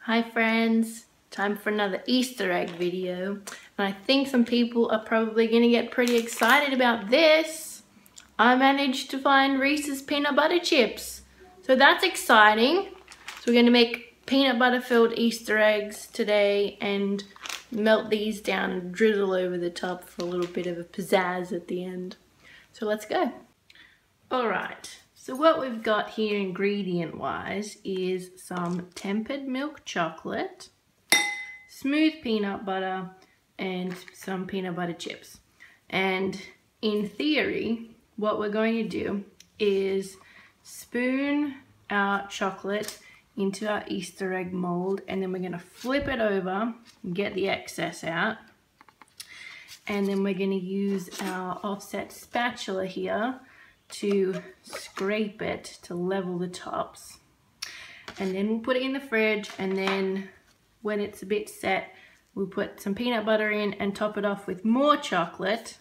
Hi friends, time for another Easter egg video, and I think some people are probably going to get pretty excited about this. I managed to find Reese's peanut butter chips, so that's exciting. So we're going to make peanut butter filled Easter eggs today and melt these down and drizzle over the top for a little bit of a pizzazz at the end. So let's go. Alright, so what we've got here ingredient wise is some tempered milk chocolate, smooth peanut butter, and some peanut butter chips. And in theory, what we're going to do is spoon our chocolate into our Easter egg mold, and then we're going to flip it over and get the excess out. And then we're going to use our offset spatula here to scrape it to level the tops, and then we'll put it in the fridge, and then when it's a bit set we'll put some peanut butter in and top it off with more chocolate,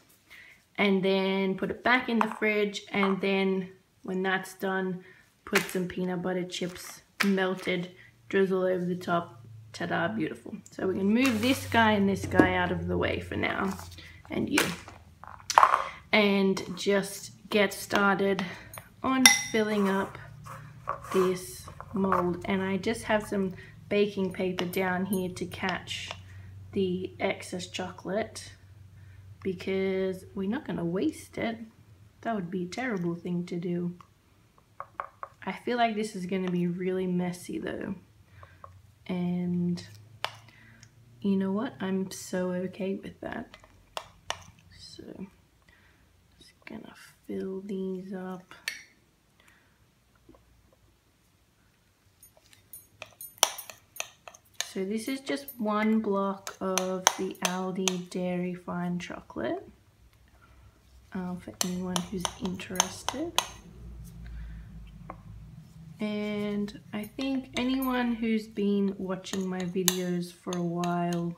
and then put it back in the fridge, and then when that's done put some peanut butter chips melted, drizzle over the top. Ta-da, beautiful. So we can move this guy and this guy out of the way for now, and you, and just get started on filling up this mold. And I just have some baking paper down here to catch the excess chocolate because we're not going to waste it. That would be a terrible thing to do. I feel like this is going to be really messy though, and you know what, I'm so okay with that. So just gonna fill these up. So this is just one block of the Aldi Dairy Fine Chocolate, for anyone who's interested. And I think anyone who's been watching my videos for a while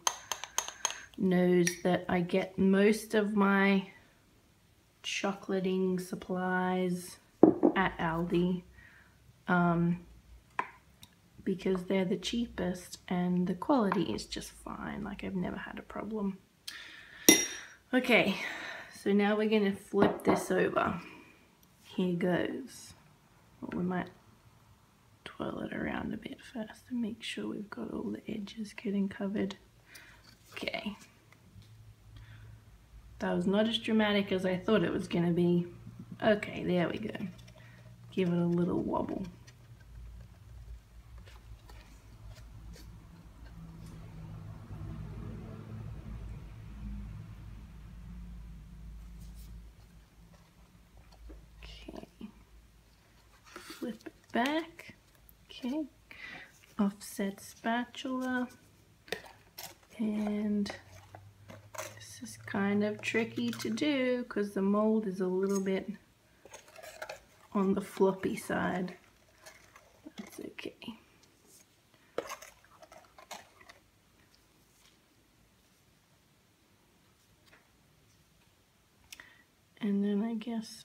knows that I get most of my chocolating supplies at Aldi, because they're the cheapest and the quality is just fine. Like, I've never had a problem. Okay, so now we're gonna flip this over. Here goes. Well, we might twirl it around a bit first and make sure we've got all the edges getting covered. Okay. That was not as dramatic as I thought it was going to be. Okay, there we go. Give it a little wobble. Okay. Flip it back. Okay. Offset spatula. And this is kind of tricky to do because the mold is a little bit on the floppy side. That's okay. And then I guess,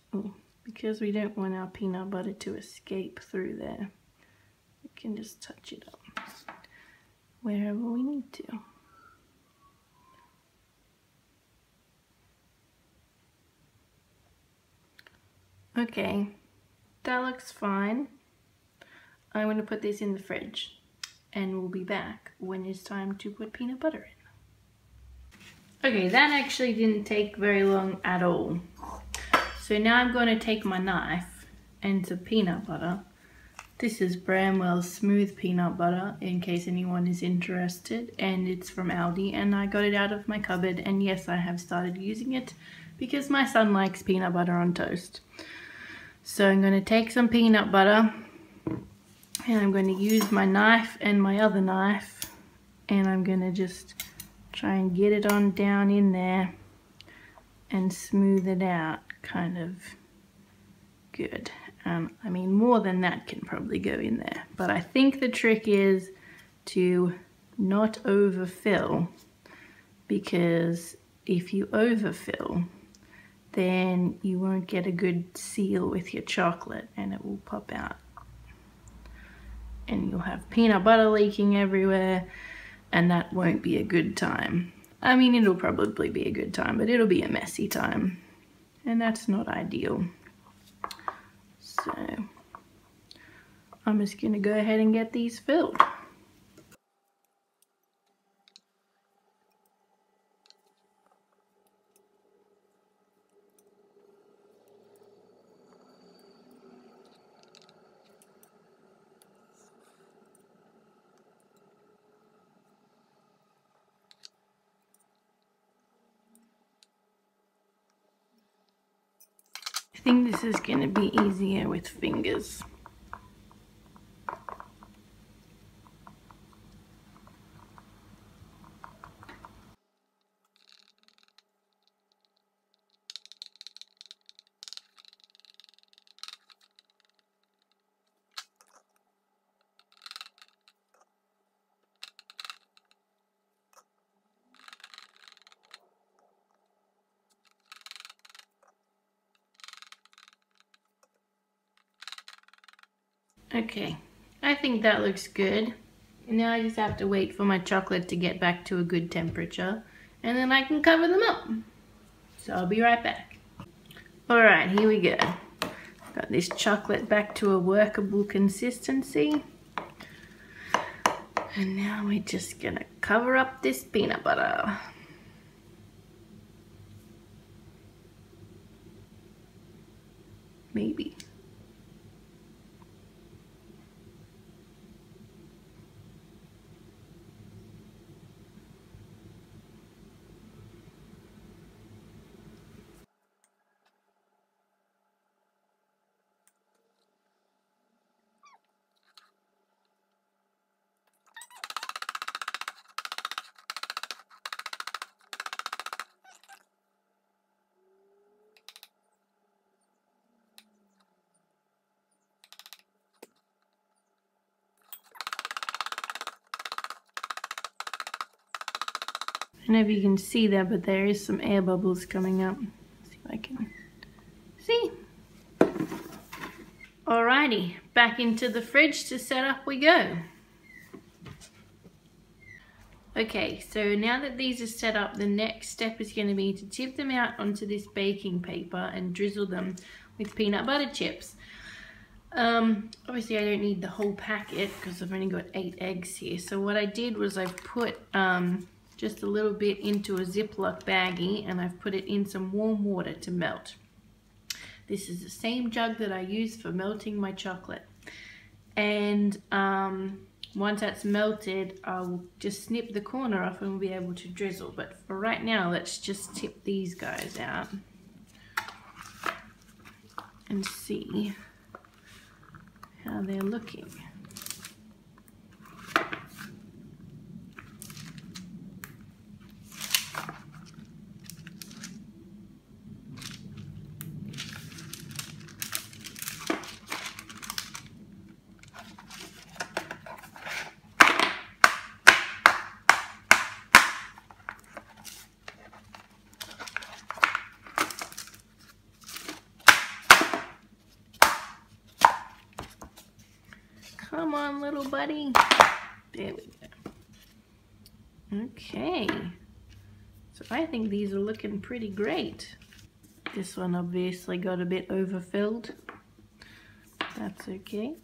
because we don't want our peanut butter to escape through there, we can just touch it up wherever we need to. Okay, that looks fine. I'm going to put this in the fridge and we'll be back when it's time to put peanut butter in. Okay, that actually didn't take very long at all. So now I'm going to take my knife and some peanut butter. This is Bramwell's smooth peanut butter, in case anyone is interested, and it's from Aldi, and I got it out of my cupboard, and yes, I have started using it because my son likes peanut butter on toast. So I'm going to take some peanut butter and I'm going to use my knife and my other knife, and I'm going to just try and get it on down in there and smooth it out kind of good. I mean, more than that can probably go in there, but I think the trick is to not overfill, because if you overfill then you won't get a good seal with your chocolate and it will pop out. and you'll have peanut butter leaking everywhere, and that won't be a good time. I mean, it'll probably be a good time, but it'll be a messy time, and that's not ideal. So I'm just gonna go ahead and get these filled. I think this is gonna be easier with fingers. Okay, I think that looks good. And now I just have to wait for my chocolate to get back to a good temperature, and then I can cover them up. So I'll be right back. Alright, here we go. Got this chocolate back to a workable consistency. And now we're just gonna cover up this peanut butter. Maybe. I don't know if you can see that, but there is some air bubbles coming up. Let's see if I can see. Alrighty, back into the fridge to set up we go. Okay, so now that these are set up, the next step is going to be to tip them out onto this baking paper and drizzle them with peanut butter chips. Obviously I don't need the whole packet because I've only got 8 eggs here. So what I did was I put just a little bit into a Ziploc baggie, and I've put it in some warm water to melt. This is the same jug that I use for melting my chocolate. And once that's melted, I'll just snip the corner off and we'll be able to drizzle. But for right now, let's just tip these guys out and see how they're looking. Come on, little buddy. There we go. Okay. So I think these are looking pretty great. This one obviously got a bit overfilled. That's okay.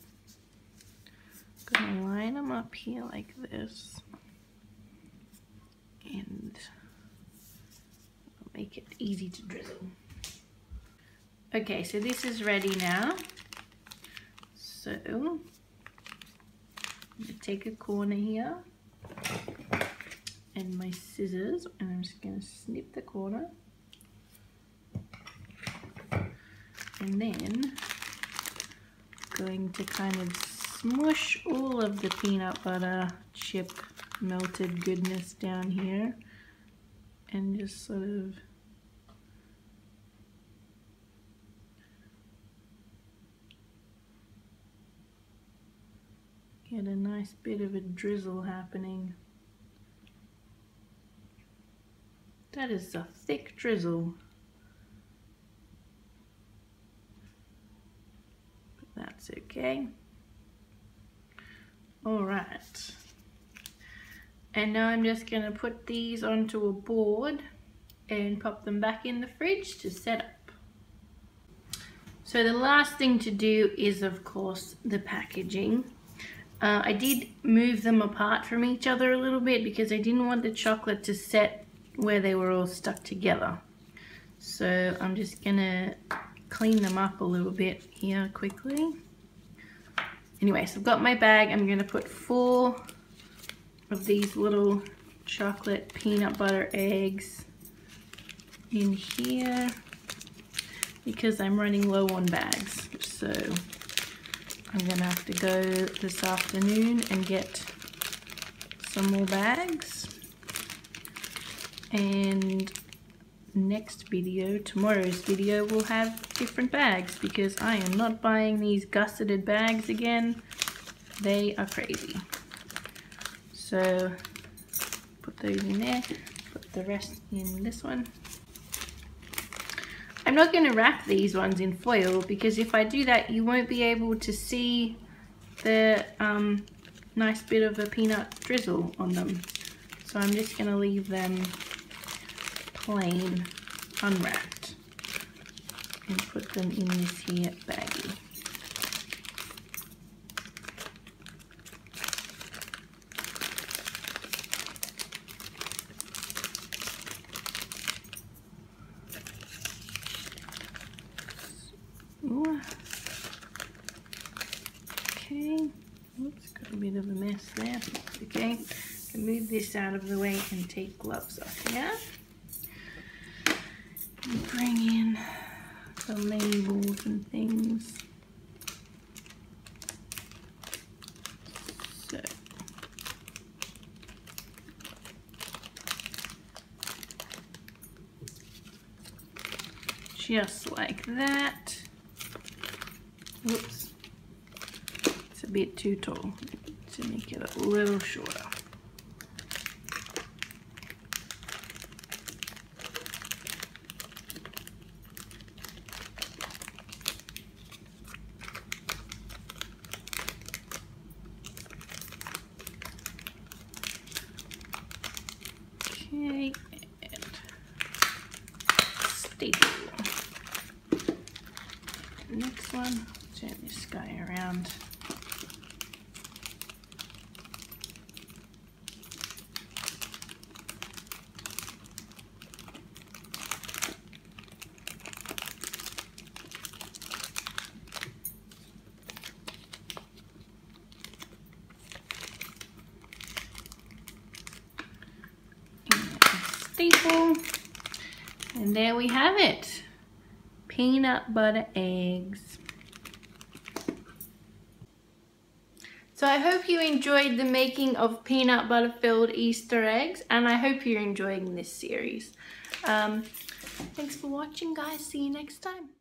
Gonna line them up here like this. And make it easy to drizzle. Okay, so this is ready now. So I'm going to take a corner here and my scissors, and I'm just going to snip the corner, and then going to kind of smush all of the peanut butter chip melted goodness down here and just sort of get a nice bit of a drizzle happening. That is a thick drizzle. But that's okay. All right. And now I'm just gonna put these onto a board and pop them back in the fridge to set up. So the last thing to do is, of course, the packaging. I did move them apart from each other a little bit because I didn't want the chocolate to set where they were all stuck together. So I'm just gonna clean them up a little bit here quickly. Anyway, so I've got my bag. I'm gonna put 4 of these little chocolate peanut butter eggs in here because I'm running low on bags. So I'm gonna have to go this afternoon and get some more bags. And next video, tomorrow's video, will have different bags because I am not buying these gusseted bags again. They are crazy. So put those in there, put the rest in this one. I'm not going to wrap these ones in foil because if I do that you won't be able to see the nice bit of a peanut drizzle on them. So I'm just going to leave them plain, unwrapped, and put them in this here baggie. Ooh. Okay, oops, got a bit of a mess there. Okay, can move this out of the way and take gloves off here. And bring in the labels and things. So just like that. Whoops, it's a bit too tall, to make it a little shorter. Okay, and staple. Next one, turn this guy around. Staple, and there we have it, peanut butter eggs. So I hope you enjoyed the making of peanut butter filled Easter eggs, and I hope you're enjoying this series. Thanks for watching, guys. See you next time.